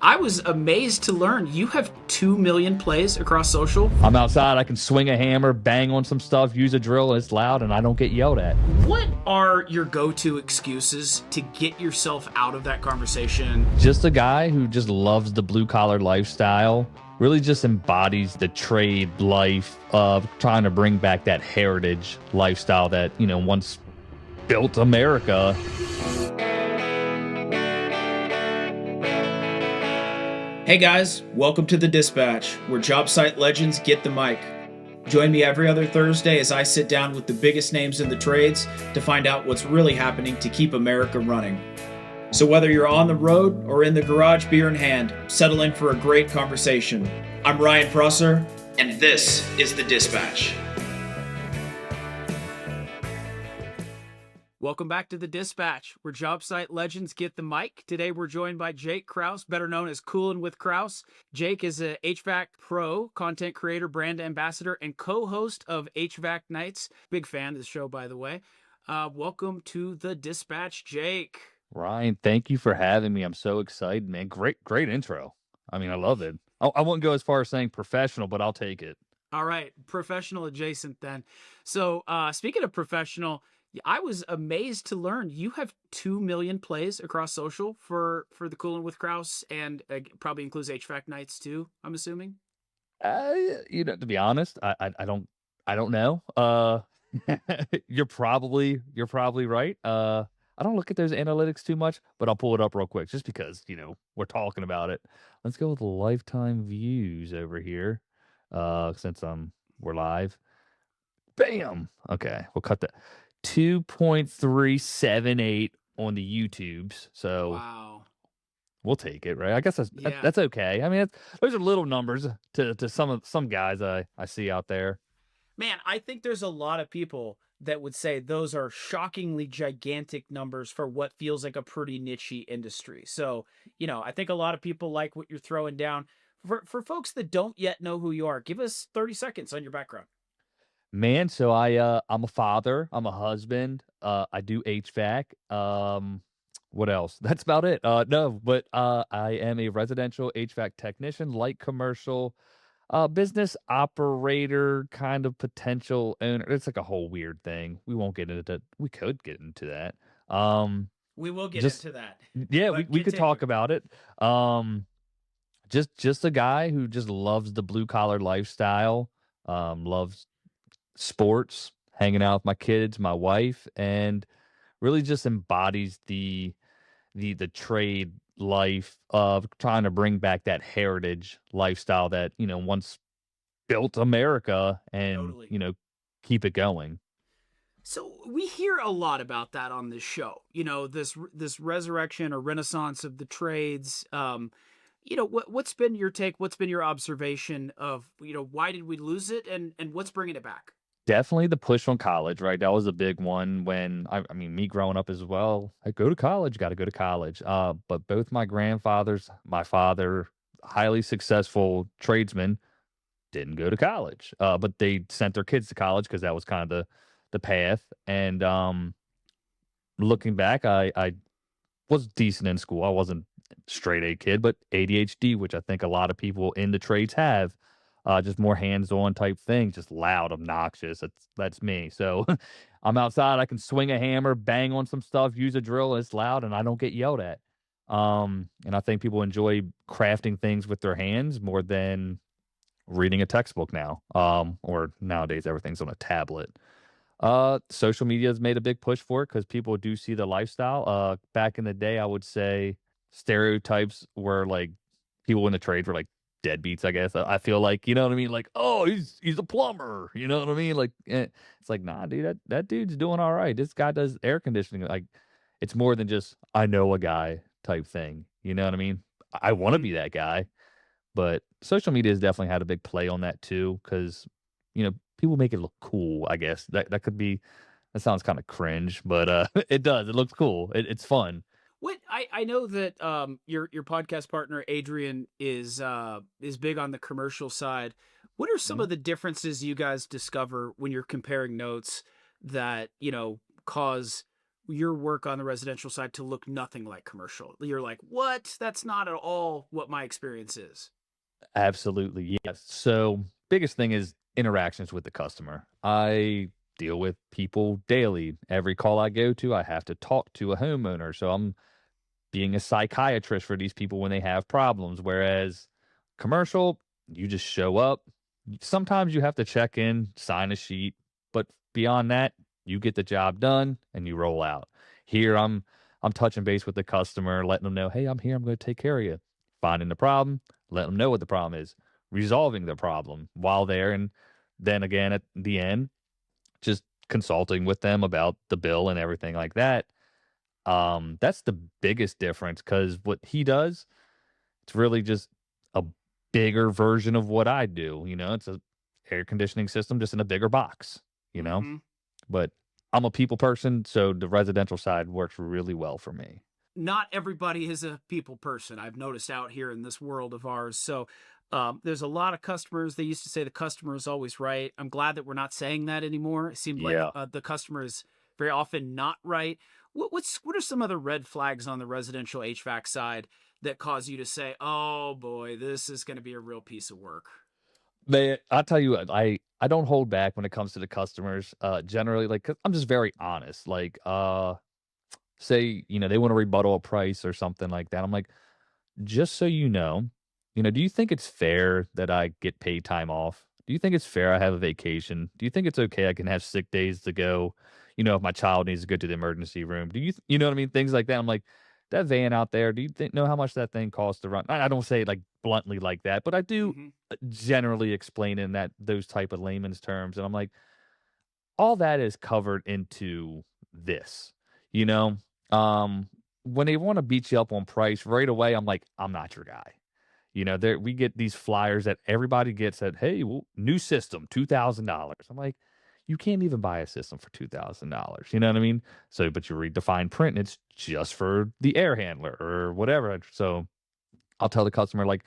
I was amazed to learn you have 2 million plays across social. I'm outside, I can swing a hammer, bang on some stuff, use a drill, and it's loud, and I don't get yelled at. What are your go-to excuses to get yourself out of that conversation? Just a guy who just loves the blue collar lifestyle, really just embodies the trade life of trying to bring back that heritage lifestyle that, once built America. Hey guys, welcome to The Dispatch, where job site legends get the mic. Join me every other Thursday as I sit down with the biggest names in the trades to find out what's really happening to keep America running. So whether you're on the road or in the garage beer in hand, settle in for a great conversation. I'm Ryan Prosser, and this is The Dispatch. Welcome back to The Dispatch, where job site legends get the mic. Today we're joined by Jake Krauss, better known as Coolin' with Krauss. Jake is a HVAC pro, content creator, brand ambassador, and co-host of HVACKNights. Big fan of the show, by the way. Welcome to The Dispatch, Jake. Ryan, thank you for having me. I'm so excited, man. Great intro. I mean, I love it. I wouldn't go as far as saying professional, but I'll take it. All right, professional adjacent then. So speaking of professional, I was amazed to learn you have 2 million plays across social for the Coolin' with Krauss, and probably includes HVACKNights too, I'm assuming. To be honest, I don't know. You're probably right. I don't look at those analytics too much, but I'll pull it up real quick just because, we're talking about it. Let's go with lifetime views over here. Since we're live. Bam. Okay, we'll cut that. 2.378 on the YouTubes. So Wow. we'll take it, right? I guess Yeah. that's okay. I mean, those are little numbers to some guys I see out there. Man, I think there's a lot of people that would say those are shockingly gigantic numbers for what feels like a pretty niche industry. So, I think a lot of people like what you're throwing down. For folks that don't yet know who you are, give us 30 seconds on your background. Man, so I'm a father, I'm a husband, I do HVAC. What else? That's about it. No, but I am a residential HVAC technician, light commercial, business operator, kind of potential owner. It's like a whole weird thing. We won't get into that. We could get into that. Um, We will get just into that, yeah, we but we could talk continue. about it. Um, just a guy who just loves the blue collar lifestyle, loves sports, hanging out with my kids, my wife, and really just embodies the trade life of trying to bring back that heritage lifestyle that, once built America and, Totally. keep it going. So we hear a lot about that on this show. This resurrection or renaissance of the trades. What's been your take? What's been your observation of why did we lose it, and what's bringing it back? Definitely the push on college, right? That was a big one when I mean me growing up as well. I go to college, got to go to college. But both my grandfathers, my father, highly successful tradesmen, didn't go to college. But they sent their kids to college because that was kind of the path. And looking back, I was decent in school. I wasn't straight A kid, but ADHD, which I think a lot of people in the trades have, just more hands-on type thing, just loud, obnoxious. That's me. So I'm outside, I can swing a hammer, bang on some stuff, use a drill, and it's loud, and I don't get yelled at. And I think people enjoy crafting things with their hands more than reading a textbook now. Or nowadays everything's on a tablet. Social media has made a big push for it because people do see the lifestyle. Back in the day, I would say stereotypes were like people in the trade were like deadbeats, I guess. I feel like, you know what I mean? Like, oh, he's a plumber, you know what I mean? Like, it's like, nah, dude, that dude's doing all right. This guy does air conditioning. Like, it's more than just I know a guy type thing. You know what I mean? I want to Mm-hmm. be that guy, but social media has definitely had a big play on that too, because people make it look cool. I guess that could be. That sounds kind of cringe, but it does. It looks cool. It's fun. What I know that your podcast partner Adrian is big on the commercial side. What are some Mhm. of the differences you guys discover when you're comparing notes that cause your work on the residential side to look nothing like commercial. You're like, what? That's not at all what my experience is. Absolutely, yes. So, biggest thing is interactions with the customer. I deal with people daily. Every call I go to, I have to talk to a homeowner. So I'm being a psychiatrist for these people when they have problems. Whereas commercial, you just show up. Sometimes you have to check in, sign a sheet, but beyond that, you get the job done and you roll out. Here I'm touching base with the customer, letting them know, "Hey, I'm here. I'm going to take care of you." Finding the problem, letting them know what the problem is, resolving the problem while there, and then again at the end, just consulting with them about the bill and everything like that. That's the biggest difference because what he does, it's really just a bigger version of what I do. It's a air conditioning system just in a bigger box, you know? Mm-hmm. But I'm a people person, so the residential side works really well for me. Not everybody is a people person. I've noticed out here in this world of ours. So there's a lot of customers. They used to say the customer is always right. I'm glad that we're not saying that anymore. It seemed like Yeah. the customer is very often not right. What are some other red flags on the residential HVAC side that cause you to say, "Oh boy, this is going to be a real piece of work"? I'll tell you what, I don't hold back when it comes to the customers. Generally, like, 'cause I'm just very honest. Like, say, they want to rebuttal a price or something like that. I'm like, just so do you think it's fair that I get paid time off? Do you think it's fair I have a vacation? Do you think it's okay I can have sick days to go, if my child needs to go to the emergency room? You know what I mean? Things like that. I'm like, that van out there, do you know how much that thing costs to run? I don't say it like bluntly like that, but I do Mm-hmm. generally explain in those type of layman's terms. And I'm like, all that is covered into this, you know? Um, when they want to beat you up on price right away, I'm like, I'm not your guy. There we get these flyers that everybody gets that, hey, well, new system, $2,000. I'm like, you can't even buy a system for $2,000. You know what I mean? So, but you read the fine print, and it's just for the air handler or whatever. So I'll tell the customer, like,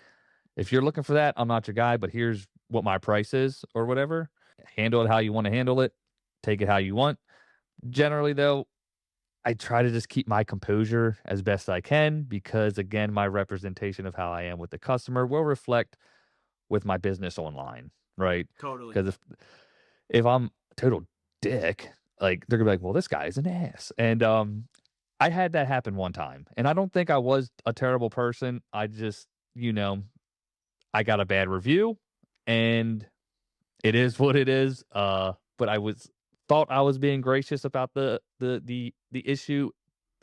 if you're looking for that, I'm not your guy, but here's what my price is or whatever. Handle it how you want to handle it. Take it how you want. Generally, though, I try to just keep my composure as best I can because, again, my representation of how I am with the customer will reflect with my business online, right? Totally. Because if I'm a total dick, like they're gonna be like, "Well, this guy is an ass," and I had that happen one time, and I don't think I was a terrible person. I just, you know, I got a bad review, and it is what it is. But I was thought I was being gracious about the issue.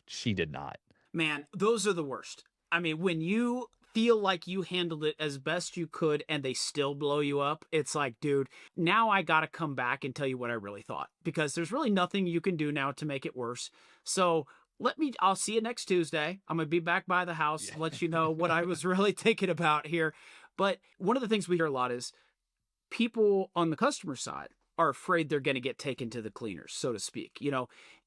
She did not. Man, those are the worst. I mean, when you feel like you handled it as best you could and they still blow you up, it's like, dude, now I got to come back and tell you what I really thought because there's really nothing you can do now to make it worse. So I'll see you next Tuesday. I'm going to be back by the house, Yeah. let you know what I was really thinking about here. But one of the things we hear a lot is people on the customer side are afraid they're going to get taken to the cleaners, so to speak,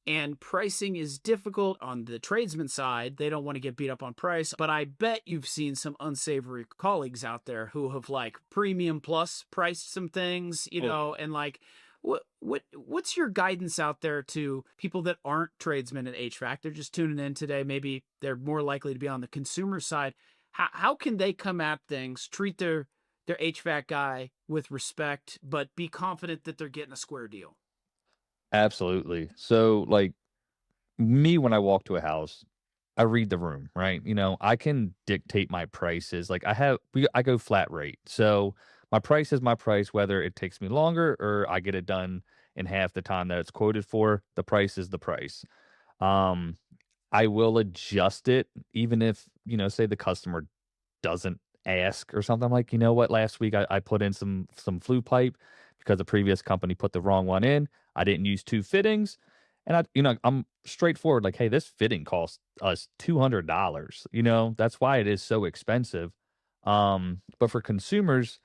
and pricing is difficult on the tradesman side. They don't want to get beat up on price, but I bet you've seen some unsavory colleagues out there who have like premium plus priced some things, Oh, and like what's your guidance out there to people that aren't tradesmen at HVAC? They're just tuning in today. Maybe they're more likely to be on the consumer side. How can they come at things, treat their HVAC guy with respect, but be confident that they're getting a square deal? absolutely. So, like me, when I walk to a house, I read the room, right? I can dictate my prices. Like I go flat rate. So my price is my price, whether it takes me longer or I get it done in half the time that it's quoted for. The price is the price. Um, I will adjust it even if, say the customer doesn't ask or something. I'm like, you know what? Last week I put in some flue pipe because the previous company put the wrong one in. I didn't use two fittings. And I'm straightforward, like, hey, this fitting cost us $200. That's why it is so expensive. But for consumers,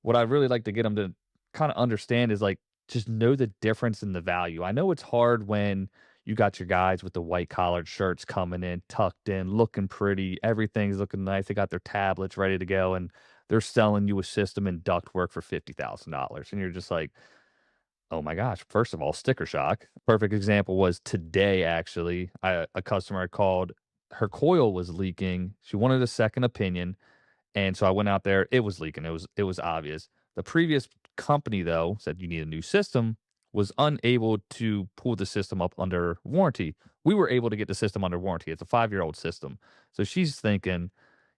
what I really like to get them to kind of understand is like just know the difference in the value. I know it's hard when you got your guys with the white collared shirts coming in, tucked in, looking pretty, everything's looking nice. They got their tablets ready to go, and they're selling you a system and ductwork for $50,000. And you're just like, Oh my gosh, first of all, sticker shock. Perfect example was today, actually. A customer had called, her coil was leaking. She wanted a second opinion. And so I went out there, it was leaking. It was obvious. The previous company, though, said you need a new system, was unable to pull the system up under warranty. We were able to get the system under warranty. It's a 5-year-old system. So she's thinking,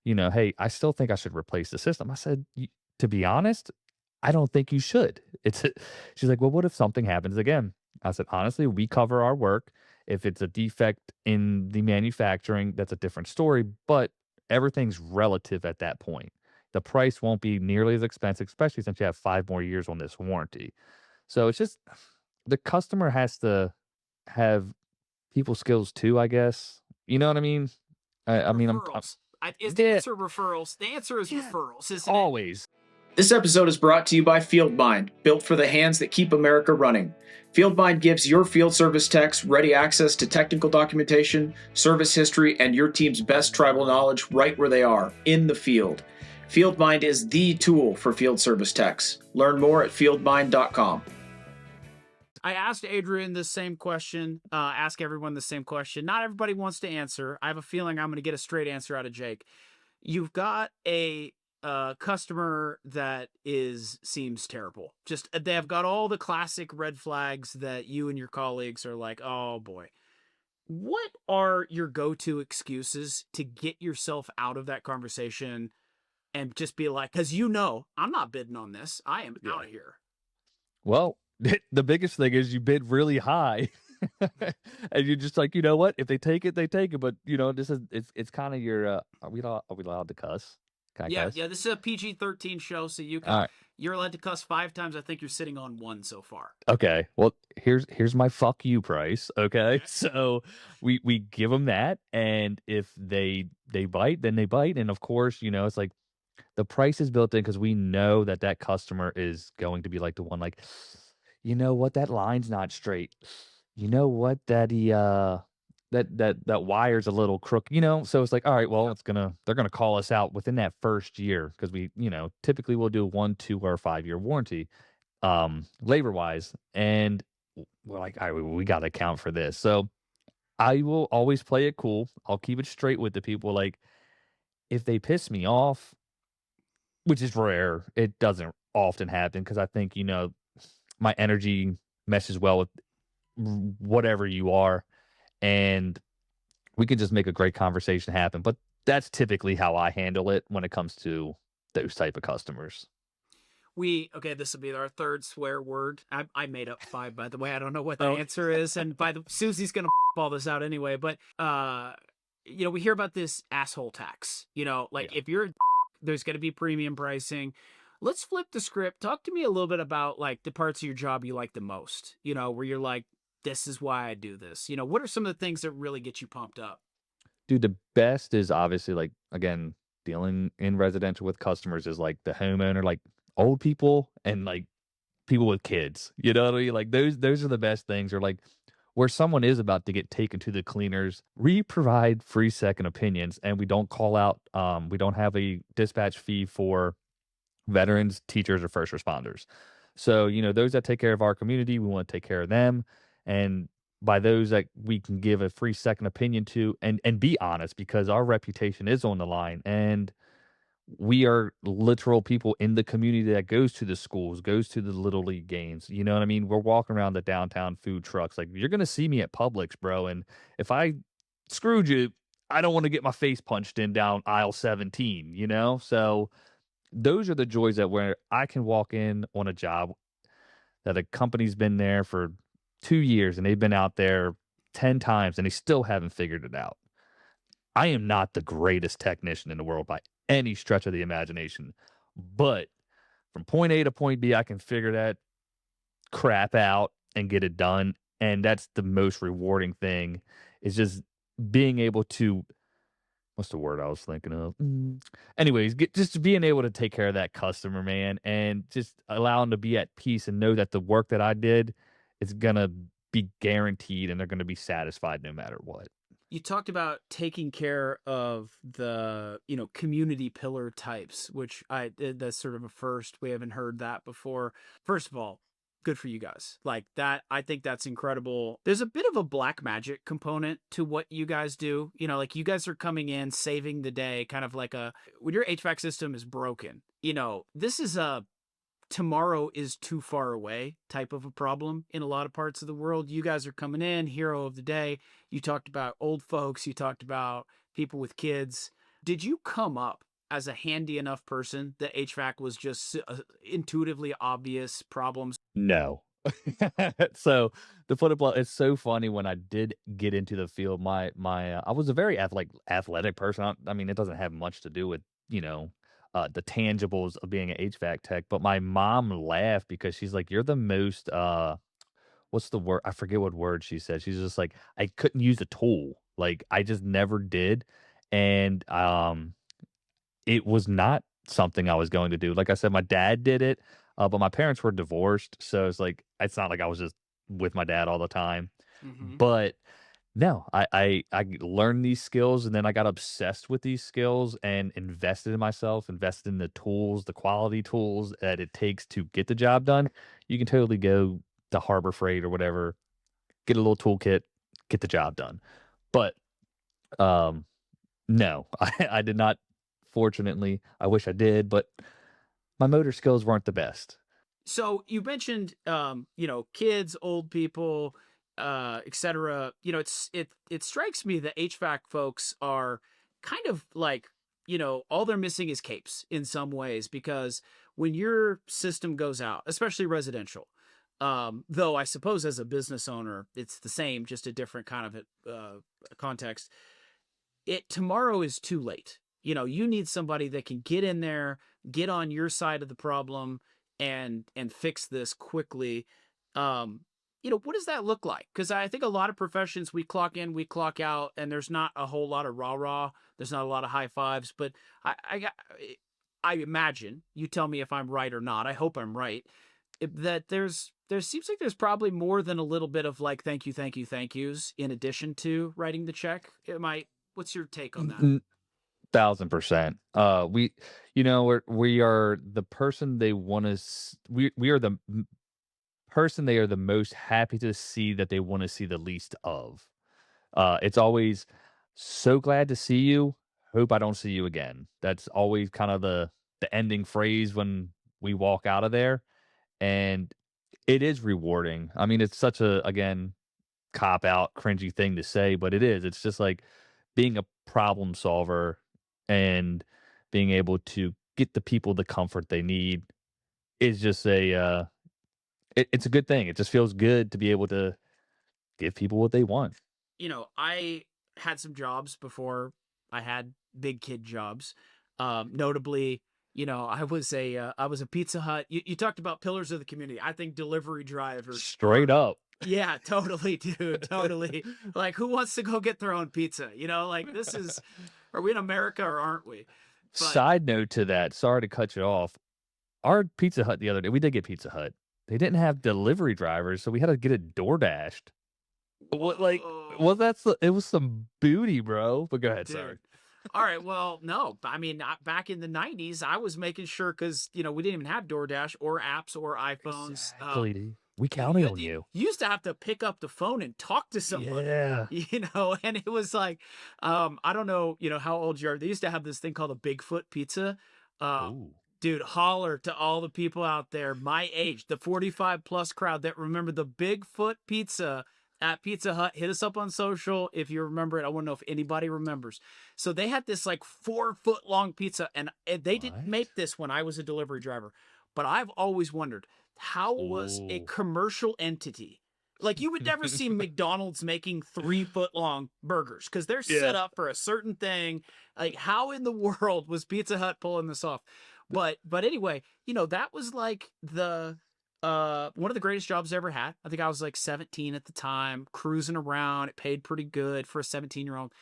hey, I still think I should replace the system. I said, to be honest, I don't think you should. She's like, well, what if something happens again? I said, honestly, we cover our work. If it's a defect in the manufacturing, that's a different story, but everything's relative at that point. The price won't be nearly as expensive, especially since you have 5 more years on this warranty. So it's just the customer has to have people skills too, I guess. You know what I mean? I mean, I'm Referrals. Is the yeah, answer referrals? The answer is yeah, referrals, isn't it? always. This episode is brought to you by FieldMind, built for the hands that keep America running. FieldMind gives your field service techs ready access to technical documentation, service history, and your team's best tribal knowledge right where they are, in the field. FieldMind is the tool for field service techs. Learn more at fieldmind.com. I asked Adrian the same question, ask everyone the same question. Not everybody wants to answer. I have a feeling I'm going to get a straight answer out of Jake. You've got a customer that seems terrible. Just they have got all the classic red flags that you and your colleagues are like, oh boy. What are your go-to excuses to get yourself out of that conversation and just be like, because I'm not bidding on this. I am out of here. Well, the biggest thing is you bid really high. And you're just like, you know what? If they take it, they take it. But this is it's kind of your are we allowed to cuss? Can I cuss? Yeah. This is a PG-13 show, so All right. you're allowed to cuss 5 times. I think you're sitting on 1 so far. Okay. Well, here's my fuck you price. Okay. So we give them that, and if they bite, then they bite, and of course, it's like the price is built in because we know that that customer is going to be like the one like, you know what, that line's not straight. You know what, that wire's a little crook, so it's like, all right, well, they're gonna call us out within that first year because we, typically we'll do a 1, 2, or 5-year warranty, labor wise. And we're like, all right, we gotta account for this. So I will always play it cool. I'll keep it straight with the people. Like, if they piss me off, which is rare, it doesn't often happen because I think, my energy meshes well with whatever you are, and we can just make a great conversation happen. But that's typically how I handle it when it comes to those type of customers. This will be our 3rd swear word. I made up 5, by the way. I don't know what the Oh. answer is, and Susie's gonna all this out anyway. But we hear about this asshole tax. If you're, there's gonna be premium pricing. Let's flip the script. Talk to me a little bit about like the parts of your job you like the most. Where you're like, this is why I do this. What are some of the things that really get you pumped up? Dude, the best is obviously, like, again, dealing in residential with customers is like the homeowner, like old people and like people with kids. You know what I mean? Like those are the best things. Or like where someone is about to get taken to the cleaners, we provide free second opinions, and we don't call out, we don't have a dispatch fee for veterans, teachers, or first responders. So, those that take care of our community, we want to take care of them. And by those that we can give a free second opinion to, and be honest, because our reputation is on the line, and we are literal people in the community that goes to the schools, goes to the little league games. You know what I mean? We're walking around the downtown food trucks. Like, you're gonna see me at Publix, bro. And if I screwed you, I don't want to get my face punched in down aisle 17, So those are the joys that where I can walk in on a job that a company's been there for 2 years and they've been out there 10 times and they still haven't figured it out. I am not the greatest technician in the world by any stretch of the imagination, but from point A to point B, I can figure that crap out and get it done. And that's the most rewarding thing, is just being able to, what's the word I was thinking of? Anyways, just being able to take care of that customer, man, and just allow them to be at peace and know that the work that I did is gonna be guaranteed and they're gonna be satisfied no matter what. You talked about taking care of the community pillar types, which that's sort of a first. We haven't heard that before. First of all, good for you guys. Like that, I think that's incredible. There's a bit of a black magic component to what you guys do. You know, like you guys are coming in, saving the day, kind of like when your HVAC system is broken, you know, this is a tomorrow is too far away type of a problem in a lot of parts of the world. You guys are coming in, hero of the day. You talked about old folks, you talked about people with kids. Did you come up as a handy enough person that HVAC was just intuitively obvious problems? No. So to put it blunt, it's so funny when I did get into the field. I was a very athletic person. I mean, it doesn't have much to do with the tangibles of being an HVAC tech. But my mom laughed because she's like, "You're the most what's the word? I forget what word she said. She's just like, I couldn't use a tool. Like I just never did, and it was not something I was going to do. Like I said, my dad did it, but my parents were divorced, so it's not like I was just with my dad all the time. Mm-hmm. But no, I learned these skills, and then I got obsessed with these skills and invested in myself, invested in the tools, the quality tools that it takes to get the job done. You can totally go to Harbor Freight or whatever, get a little toolkit, get the job done. But no, I did not. Fortunately, I wish I did, but my motor skills weren't the best. So you mentioned, you know, kids, old people, etc. You know, it strikes me that HVAC folks are kind of like, you know, all they're missing is capes in some ways, because when your system goes out, especially residential, though I suppose as a business owner, it's the same, just a different kind of context. Tomorrow is too late. You know, you need somebody that can get in there, get on your side of the problem, and fix this quickly. You know, what does that look like? Because I think a lot of professions, we clock in, we clock out, and there's not a whole lot of rah-rah. There's not a lot of high fives. But I imagine, you tell me if I'm right or not, I hope I'm right, that there seems like there's probably more than a little bit of like thank you, thank you, thank yous in addition to writing the check. What's your take on that? 1,000%. We are the person they want to. We are the person they are the most happy to see that they want to see the least of. It's always so glad to see you. Hope I don't see you again. That's always kind of the ending phrase when we walk out of there, and it is rewarding. I mean, it's such a again cop out, cringy thing to say, but it is. It's just like being a problem solver and being able to get the people the comfort they need is just it's a good thing. It just feels good to be able to give people what they want. You know, I had some jobs before I had big kid jobs. Notably, you know, I was a Pizza Hut. You talked about pillars of the community. I think delivery drivers Straight up. Yeah, totally, dude, totally. Like, who wants to go get their own pizza? You know, like are we in America or aren't we? But Side note to that, sorry to cut you off. Our Pizza Hut the other day, we did get Pizza Hut. They didn't have delivery drivers, so we had to get it door dashed. What like well it was some booty, bro. But go ahead, dude. sorry. All right, well, no, I mean, back in the 90s, I was making sure, because, you know, we didn't even have DoorDash or apps or iPhones. Exactly. We counted on you. You used to have to pick up the phone and talk to someone. Yeah. You know, and it was like, I don't know, you know, how old you are. They used to have this thing called a Bigfoot pizza. Dude, holler to all the people out there my age, the 45 plus crowd that remember the Bigfoot pizza at Pizza Hut. Hit us up on social if you remember it. I want to know if anybody remembers. So they had this like 4-foot long pizza, and they didn't make this when I was a delivery driver. But I've always wondered, how was a commercial entity, like you would never see McDonald's making 3-foot long burgers because they're set up for a certain thing. Like, how in the world was Pizza Hut pulling this off? But anyway, you know, that was like the one of the greatest jobs I ever had. I think I was like 17 at the time, cruising around. It paid pretty good for a 17-year-old.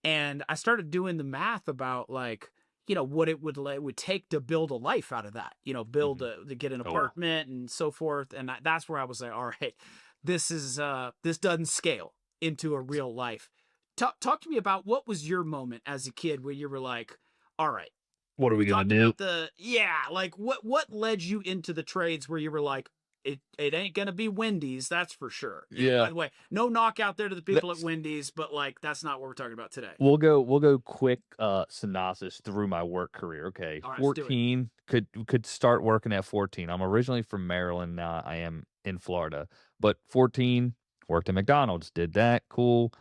And I started doing the math about like, you know, what it would take to build a life out of that, you know, to get an apartment and so forth. And that's where I was like, all right, this doesn't scale into a real life. Talk to me about what was your moment as a kid where you were like, all right, what are we going to do? Like what led you into the trades where you were like, it ain't gonna be Wendy's, that's for sure. Yeah. By the way, no knock out there to the people at Wendy's, but like that's not what we're talking about today. We'll go quick synopsis through my work career. Okay. All right, let's do it. 14 could start working at 14. I'm originally from Maryland, now I am in Florida. But 14 worked at McDonald's, did that, cool.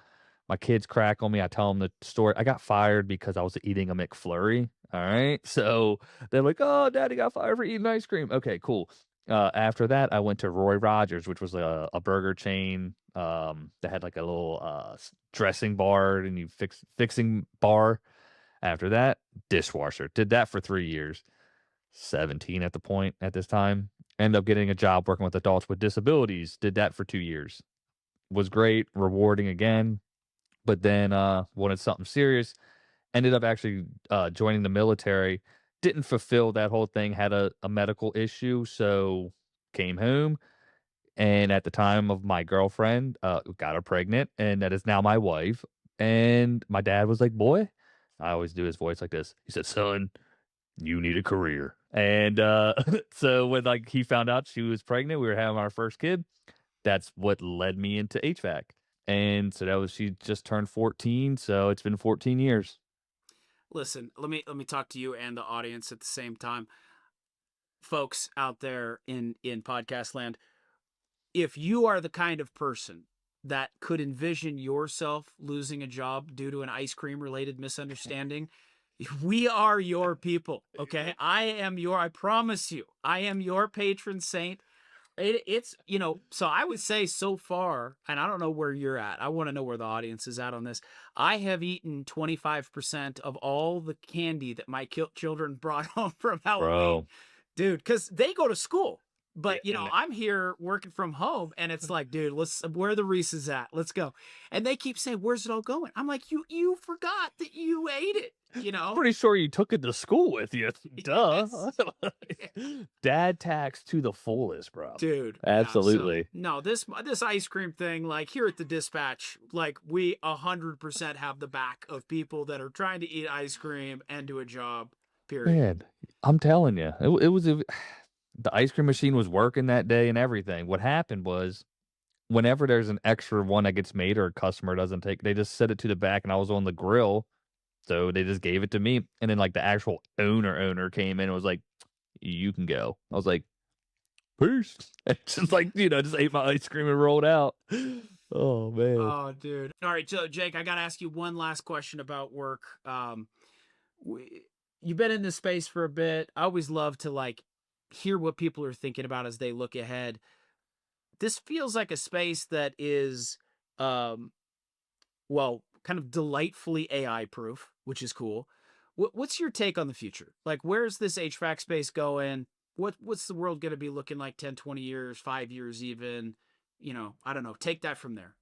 My kids crack on me. I tell them the story. I got fired because I was eating a McFlurry. All right. So they're like, "Oh, Daddy got fired for eating ice cream." Okay, cool. After that, I went to Roy Rogers, which was a burger chain that had like a little dressing bar and fixing bar. After that, dishwasher. Did that for 3 years. 17 at this time. Ended up getting a job working with adults with disabilities. Did that for 2 years. Was great, rewarding again. But then wanted something serious. Ended up actually joining the military. Didn't fulfill that whole thing. Had a medical issue, so came home. And at the time of my girlfriend, got her pregnant, and that is now my wife. And my dad was like, "Boy," I always do his voice like this. He said, "Son, you need a career." And so when like he found out she was pregnant, we were having our first kid. That's what led me into HVAC. And so she just turned 14, so it's been 14 years. Listen, let me talk to you and the audience at the same time. Folks out there in podcast land, if you are the kind of person that could envision yourself losing a job due to an ice cream related misunderstanding, we are your people, okay? I promise you, I am your patron saint. It's, so I would say so far, and I don't know where you're at. I want to know where the audience is at on this. I have eaten 25% of all the candy that my children brought home from Halloween. Bro. Dude, because they go to school. But, Yeah, I'm here working from home, and it's like, dude, where are the Reese's at? Let's go. And they keep saying, where's it all going? I'm like, you forgot that you ate it, Pretty sure you took it to school with you. Duh. Yes. Dad tax to the fullest, bro. Dude. Absolutely. Yeah, no, this ice cream thing, like here at the Dispatch, like we 100% have the back of people that are trying to eat ice cream and do a job, period. Man, I'm telling you, it was the ice cream machine was working that day and everything. What happened was whenever there's an extra one that gets made or a customer doesn't take, they just set it to the back and I was on the grill. So they just gave it to me. And then like the actual owner came in and was like, "You can go." I was like, "Peace." It's just like, just ate my ice cream and rolled out. Oh, man. Oh, dude. All right. So Jake, I got to ask you one last question about work. You've been in this space for a bit. I always love to like hear what people are thinking about as they look ahead. This feels like a space that is, kind of delightfully AI proof, which is cool. What's your take on the future? Like, where's this HVAC space going? What's the world going to be looking like 10, 20 years, 5 years even? I don't know. Take that from there.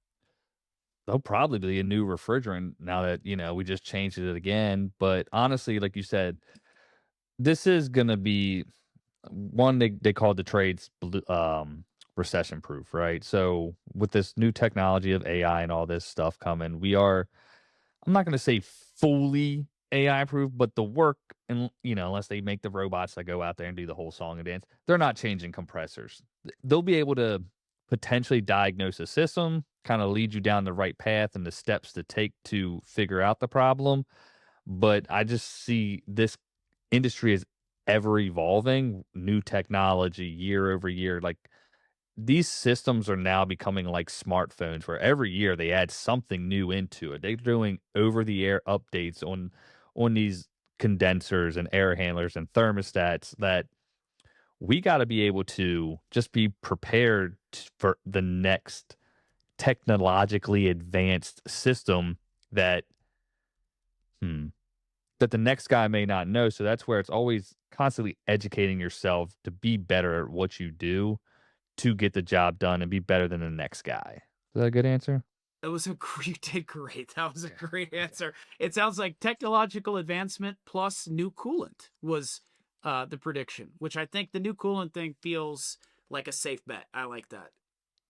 There'll probably be a new refrigerant now that, we just changed it again. But honestly, like you said, this is going to be one they call the trades recession proof, right? So with this new technology of AI and all this stuff coming, I'm not going to say fully AI proof, but the work, and unless they make the robots that go out there and do the whole song and dance, they're not changing compressors. They'll be able to potentially diagnose a system, kind of lead you down the right path and the steps to take to figure out the problem. But I just see this industry as ever evolving, new technology year over year. Like these systems are now becoming like smartphones where every year they add something new into it. They're doing over the air updates on these condensers and air handlers and thermostats that we got to be able to just be prepared for the next technologically advanced system that the next guy may not know. So that's where it's always constantly educating yourself to be better at what you do to get the job done and be better than the next guy. Is that a good answer? You did great. That was a great answer. It sounds like technological advancement plus new coolant was the prediction, which I think the new coolant thing feels like a safe bet. I like that.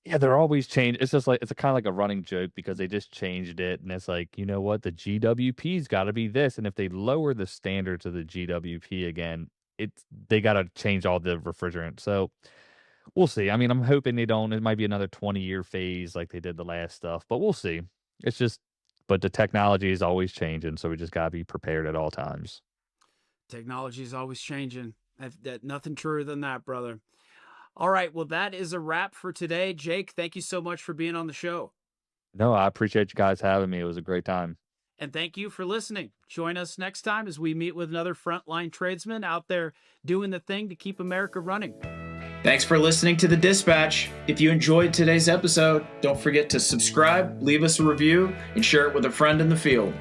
Yeah, they're always changed. It's just like it's kind of like a running joke because they just changed it, and it's like, you know what, the GWP's got to be this, and if they lower the standards of the GWP again, they got to change all the refrigerant. So We'll see. I mean, I'm hoping they don't. It might be another 20-year phase like they did the last stuff, but we'll see. It's just, but the technology is always changing, so we just gotta be prepared at all times. Technology is always changing. Nothing truer than that, brother. All right. Well, that is a wrap for today. Jake, thank you so much for being on the show. No, I appreciate you guys having me. It was a great time. And thank you for listening. Join us next time as we meet with another frontline tradesman out there doing the thing to keep America running. Thanks for listening to The Dispatch. If you enjoyed today's episode, don't forget to subscribe, leave us a review, and share it with a friend in the field.